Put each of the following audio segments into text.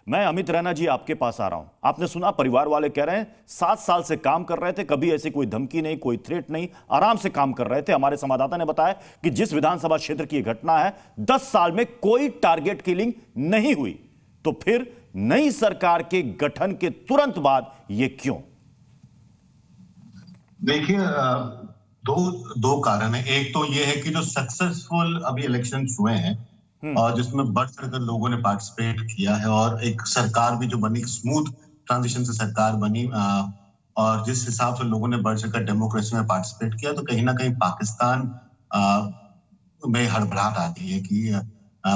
मैं अमित रैना जी आपके पास आ रहा हूं। आपने सुना परिवार वाले कह रहे हैं 7 साल से काम कर रहे थे, कभी ऐसी कोई धमकी नहीं, कोई थ्रेट नहीं, आराम से काम कर रहे थे। हमारे संवाददाता ने बताया कि जिस विधानसभा क्षेत्र की घटना है 10 साल में कोई टारगेट किलिंग नहीं हुई, तो फिर नई सरकार के गठन के तुरंत बाद ये क्यों? देखिए, दो दो कारण है। एक तो ये है कि जो सक्सेसफुल अभी इलेक्शन हुए हैं और जिसमें बढ़ चढ़कर लोगों ने पार्टिसिपेट किया है और एक सरकार भी जो बनी, स्मूथ ट्रांजिशन से सरकार बनी, और जिस हिसाब से लोगों ने बढ़ चढ़कर डेमोक्रेसी में पार्टिसिपेट किया, तो कहीं ना कहीं पाकिस्तान में हड़बड़ाहट आती है कि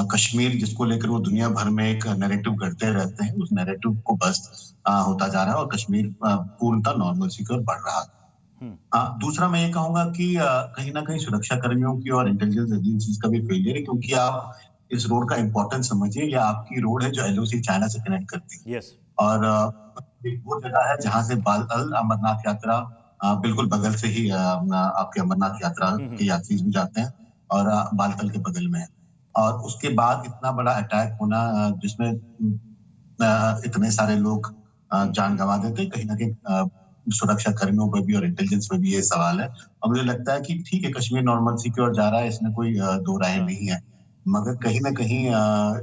कश्मीर जिसको लेकर वो दुनिया भर में एक नैरेटिव करते रहते हैं, उस नैरेटिव को बस होता जा रहा है और कश्मीर पूर्णतः नॉर्मलसी की ओर बढ़ रहा है। दूसरा मैं ये कहूंगा कि कहीं ना कहीं सुरक्षा कर्मियों की और इंटेलिजेंस एजेंसीज का भी फेलियर है, क्योंकि आप इस रोड का इंपॉर्टेंस समझिए। यह आपकी रोड है जो एलओसी चाइना से कनेक्ट करती है। और वो जगह है जहां से बालतल अमरनाथ यात्रा बिल्कुल बगल से ही आपके अमरनाथ यात्रा के यात्री भी जाते हैं और बालतल के बगल में है। और उसके बाद इतना बड़ा अटैक होना, जिसमें इतने सारे लोग जान गंवा देते, कहीं ना कहीं सुरक्षा कर्मियों पर भी और इंटेलिजेंस में भी ये सवाल है। और मुझे लगता है कि ठीक है, कश्मीर नॉर्मलसी की ओर जा रहा है, इसमें कोई दो राय नहीं है, मगर कहीं ना कहीं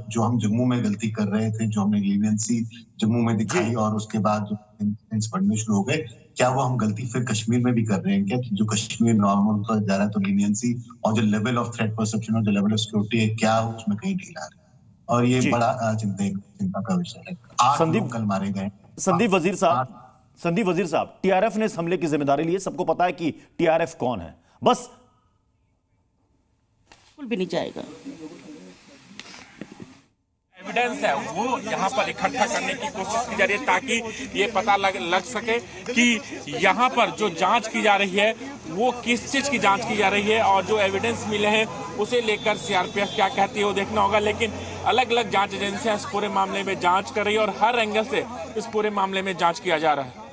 जो हम जम्मू में गलती कर रहे थे, जो हमने लीनियंसी जम्मू में दिखाई और उसके बाद जो इंसिडेंट्स बढ़ने शुरू हो गए, क्या वो हम गलती फिर कश्मीर में भी कर रहे हैं क्या? जो कश्मीर नॉर्मल तो जा रहा है, तो लीनियंसी और जो लेवल ऑफ थ्रेट परसेप्शन और जो लेवल ऑफ सिक्योरिटी है, क्या उसमें कहीं ढीला है? और ये बड़ा चिंता का विषय है। 8 लोग कल मारे गए। संदीप वजीर साहब, टीआरएफ ने इस हमले की जिम्मेदारी ली है। सबको पता है कि टीआरएफ कौन है, बस बिल्कुल भी नहीं जाएगा। एविडेंस है वो यहाँ पर इकट्ठा करने की कोशिश की जा रही है, ताकि ये पता लग सके कि यहाँ पर जो जांच की जा रही है वो किस चीज की जांच की जा रही है, और जो एविडेंस मिले हैं उसे लेकर सीआरपीएफ क्या कहती है वो देखना होगा। लेकिन अलग अलग जांच एजेंसियां इस पूरे मामले में जांच कर रही है और हर एंगल से इस पूरे मामले में जांच किया जा रहा है।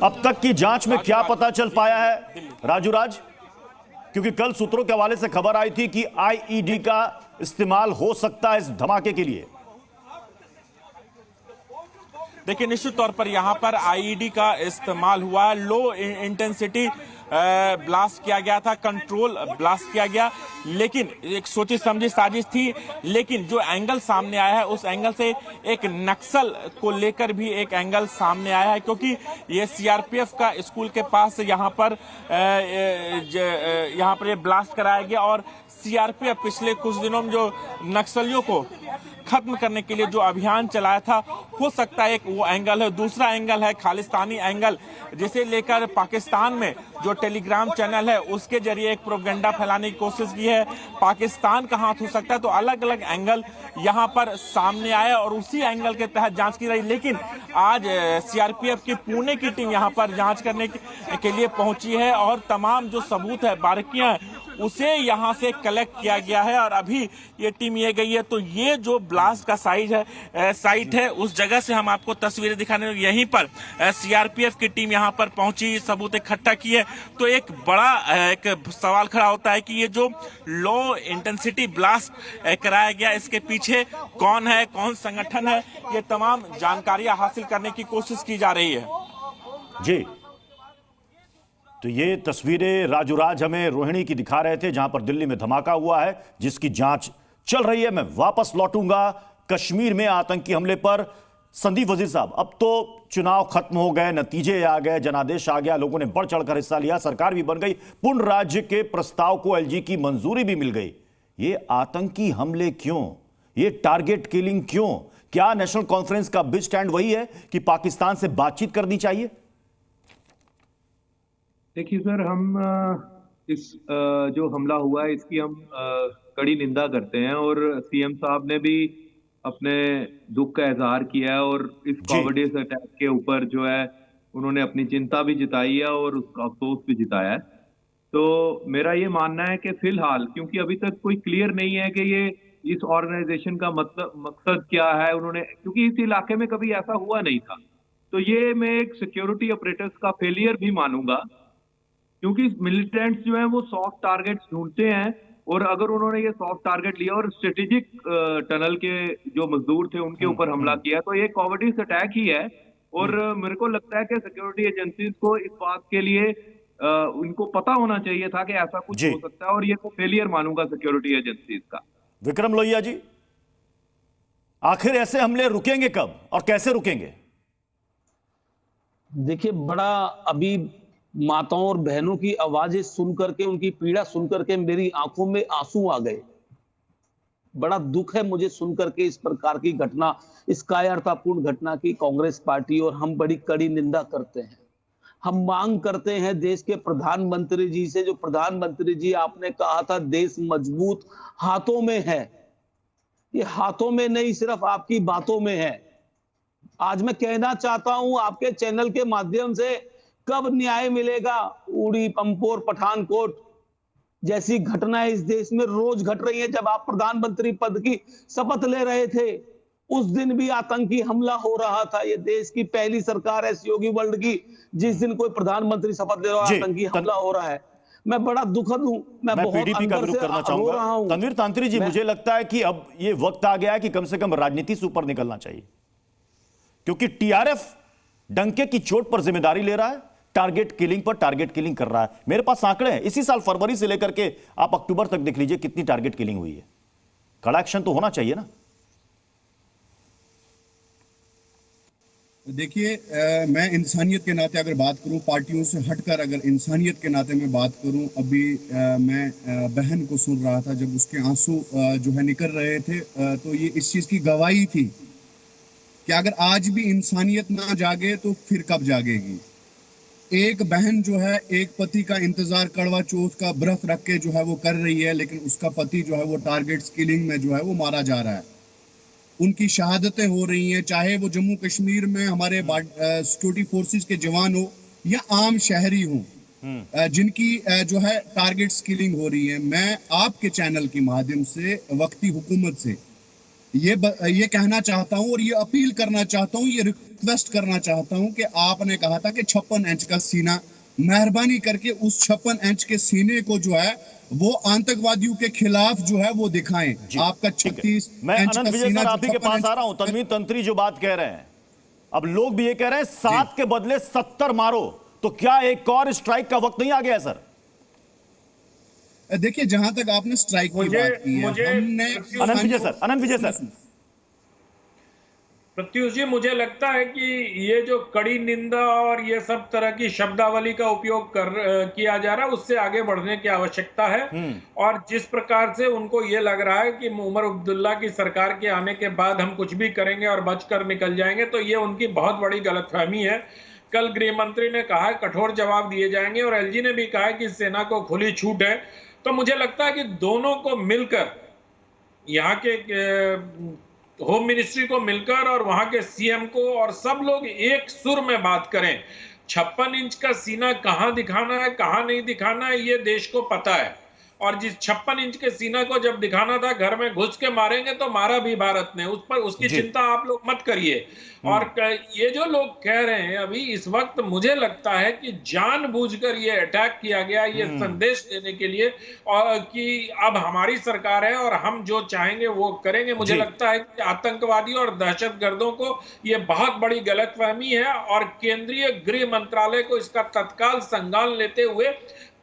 अब तक की जांच में क्या पता चल पाया है राजू राज? क्योंकि कल सूत्रों के हवाले से खबर आई थी कि आईईडी का इस्तेमाल हो सकता है इस धमाके के लिए। देखिए, निश्चित तौर पर यहाँ पर आईईडी का इस्तेमाल हुआ है। लो इंटेंसिटी ब्लास्ट किया गया था, कंट्रोल ब्लास्ट किया गया, लेकिन एक सोची समझी साजिश थी। लेकिन जो एंगल सामने आया है उस एंगल से एक नक्सल को लेकर भी एक एंगल सामने आया है, क्योंकि ये सीआरपीएफ का स्कूल के पास यहाँ पर ये ब्लास्ट कराया गया और सीआरपीएफ पिछले कुछ दिनों में जो नक्सलियों को खत्म करने के लिए जो अभियान चलाया था, हो सकता है एक वो एंगल है। दूसरा एंगल है खालिस्तानी एंगल, जिसे लेकर पाकिस्तान में जो टेलीग्राम चैनल है उसके जरिए एक प्रोपेगेंडा फैलाने की कोशिश की है। पाकिस्तान का हाथ हो सकता है। तो अलग अलग एंगल यहाँ पर सामने आया और उसी एंगल के तहत जांच की रही। लेकिन आज सीआरपीएफ की पुणे की टीम यहाँ पर जांच करने के लिए पहुंची है और तमाम जो सबूत है, बारीकियां हैं, उसे यहाँ से कलेक्ट किया गया है और अभी ये टीम ये गई है। तो ये जो ब्लास्ट का साइट है उस जगह से हम आपको तस्वीरें दिखाने, यहीं पर सीआरपीएफ की टीम यहाँ पर पहुंची, सबूत इकट्ठा की है। तो एक बड़ा एक सवाल खड़ा होता है कि ये जो लो इंटेंसिटी ब्लास्ट कराया गया, इसके पीछे कौन है, कौन संगठन है, ये तमाम जानकारियां हासिल करने की कोशिश की जा रही है। जी, तो ये तस्वीरें राजू राज हमें रोहिणी की दिखा रहे थे, जहां पर दिल्ली में धमाका हुआ है जिसकी जांच चल रही है। मैं वापस लौटूंगा कश्मीर में आतंकी हमले पर। संदीप वजीर साहब, अब तो चुनाव खत्म हो गए, नतीजे आ गए, जनादेश आ गया, लोगों ने बढ़ चढ़कर हिस्सा लिया, सरकार भी बन गई, पूर्ण राज्य के प्रस्ताव को एलजी की मंजूरी भी मिल गई। ये आतंकी हमले क्यों? ये टारगेट किलिंग क्यों? क्या नेशनल कॉन्फ्रेंस का बिग स्टैंड वही है कि पाकिस्तान से बातचीत करनी चाहिए? देखिए सर, हम इस जो हमला हुआ है इसकी हम कड़ी निंदा करते हैं और सीएम साहब ने भी अपने दुख का इजहार किया है और इस कॉवर्डियस अटैक के ऊपर जो है उन्होंने अपनी चिंता भी जताई है और उसका अफसोस भी जताया है। तो मेरा ये मानना है कि फिलहाल, क्योंकि अभी तक कोई क्लियर नहीं है कि ये इस ऑर्गेनाइजेशन का मकसद क्या है, उन्होंने, क्योंकि इस इलाके में कभी ऐसा हुआ नहीं था। तो ये मैं एक सिक्योरिटी ऑपरेटर्स का फेलियर भी मानूंगा, क्योंकि मिलिटेंट्स जो हैं वो सॉफ्ट टारगेट्स ढूंढते हैं और अगर उन्होंने ये सॉफ्ट टारगेट लिया और स्ट्रेटेजिक टनल के जो मजदूर थे उनके ऊपर हमला किया, तो ये कॉवर्डिस अटैक ही है। और मेरे को लगता है कि सिक्योरिटी एजेंसीज को इस बात के लिए उनको पता होना चाहिए था कि ऐसा कुछ जी। हो सकता है, और ये तो फेलियर मानूंगा सिक्योरिटी एजेंसीज का। विक्रम लोहिया जी, आखिर ऐसे हमले रुकेंगे कब और कैसे रुकेंगे? देखिए, बड़ा अभी माताओं और बहनों की आवाजें सुन करके, उनकी पीड़ा सुन करके मेरी आंखों में आंसू आ गए। बड़ा दुख है मुझे सुन करके इस प्रकार की घटना, इस कायरतापूर्ण घटना की। कांग्रेस पार्टी और हम बड़ी कड़ी निंदा करते हैं। हम मांग करते हैं देश के प्रधानमंत्री जी से, जो प्रधानमंत्री जी आपने कहा था देश मजबूत हाथों में है, ये हाथों में नहीं सिर्फ आपकी बातों में है। आज मैं कहना चाहता हूं आपके चैनल के माध्यम से, कब न्याय मिलेगा? उड़ी, पंपोर, पठानकोट जैसी घटनाएं इस देश में रोज घट रही हैं। जब आप प्रधानमंत्री पद की शपथ ले रहे थे उस दिन भी आतंकी हमला हो रहा था। ये देश की पहली सरकार है योगी वर्ल्ड की जिस दिन कोई प्रधानमंत्री शपथ ले रहा है आतंकी हमला हो रहा है। मैं बड़ा दुखद हूं। मैं बहुत पीडीपी का अंदर विरोध से करना रो रहा चाहूंगा। हूं। तनवीर तांत्री जी, मुझे लगता है कि अब ये वक्त आ गया है कि कम से कम राजनीति से ऊपर निकलना चाहिए, क्योंकि टीआरएफ डंके की चोट पर जिम्मेदारी ले रहा है, टारगेट किलिंग पर टारगेट किलिंग कर रहा है। मेरे पास आंकड़े हैं, इसी साल फरवरी से लेकर के आप अक्टूबर तक देख लीजिए कितनी टारगेट किलिंग हुई है। कड़ा एक्शन तो होना चाहिए ना। देखिए, मैं इंसानियत के नाते अगर बात करूं, पार्टियों से हटकर अगर इंसानियत के नाते मैं बात करूं, अभी मैं बहन को सुन रहा था जब उसके आंसू जो है निकल रहे थे, तो ये इस चीज़ की गवाही थी कि अगर आज भी इंसानियत ना जागे तो फिर कब जागेगी। एक बहन जो है एक पति का इंतजार कड़वा चौथ का व्रत रख के जो है वो कर रही है, लेकिन उसका पति जो है वो टारगेट किलिंग में जो है वो मारा जा रहा है। उनकी शहादतें हो रही हैं, चाहे वो जम्मू कश्मीर में हमारे सिक्योरिटी फोर्सेस के जवान हो या आम शहरी हो, जिनकी जो है टारगेट किलिंग हो रही है। मैं आपके चैनल के माध्यम से वक्ती हुकूमत से ये कहना चाहता हूं और ये अपील करना चाहता हूं, ये रिक्वेस्ट करना चाहता हूं कि आपने कहा था कि 56 इंच का सीना, मेहरबानी करके उस 56 इंच के सीने को जो है वो आतंकवादियों के खिलाफ जो है वो दिखाएं। आपका 36 मैं इंच अनंत का विजय सीना सर आप ही के 56 पास इंच आ रहा हूं। तनवीर तंत्री जो बात कह रहे हैं, अब लोग भी ये कह रहे हैं 7 के बदले 70 मारो, तो क्या एक और स्ट्राइक का वक्त नहीं आ गया सर? देखिए, जहां तक आपने स्ट्राइक की बात की है, हमने अनंत विजय सर प्रत्युष जी, मुझे लगता है कि ये जो कड़ी निंदा और ये सब तरह की शब्दावली का उपयोग किया जा रहा है, उससे आगे बढ़ने की आवश्यकता है। और जिस प्रकार से उनको ये लग रहा है कि उमर अब्दुल्ला की सरकार के आने के बाद हम कुछ भी करेंगे और बचकर निकल जाएंगे, तो ये उनकी बहुत बड़ी गलतफहमी है। कल गृह मंत्री ने कहा है कठोर जवाब दिए जाएंगे, और एलजी ने भी कहा है कि सेना को खुली छूट है। तो मुझे लगता है कि दोनों को मिलकर, यहाँ के होम मिनिस्ट्री को मिलकर और वहां के सीएम को, और सब लोग एक सुर में बात करें। 56 इंच का सीना कहां दिखाना है, कहां नहीं दिखाना है, ये देश को पता है। और जिस 56 इंच के सीना को जब दिखाना था, घर में घुस के मारेंगे तो मारा भी भारत ने, उस पर उसकी चिंता आप लोग मत करिए। और ये जो लोग कह रहे हैं अभी इस वक्त, मुझे लगता है कि जानबूझकर ये अटैक किया गया, ये संदेश देने के लिए, और कि अब हमारी सरकार है और हम जो चाहेंगे वो करेंगे। मुझे लगता है कि आतंकवादी और दहशतगर्दों को ये बहुत बड़ी गलतफहमी है, और केंद्रीय गृह मंत्रालय को इसका तत्काल संज्ञान लेते हुए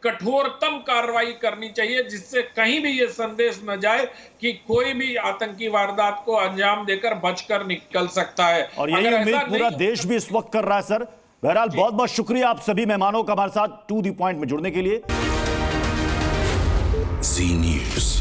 कठोरतम कार्रवाई करनी चाहिए, जिससे कहीं भी ये संदेश न जाए कि कोई भी आतंकी वारदात को अंजाम देकर बचकर निकल सकता है। और यही उम्मीद पूरा देश भी इस वक्त कर रहा है सर। बहरहाल बहुत बहुत शुक्रिया आप सभी मेहमानों का हमारे साथ टू द पॉइंट में जुड़ने के लिए। जी न्यूज़।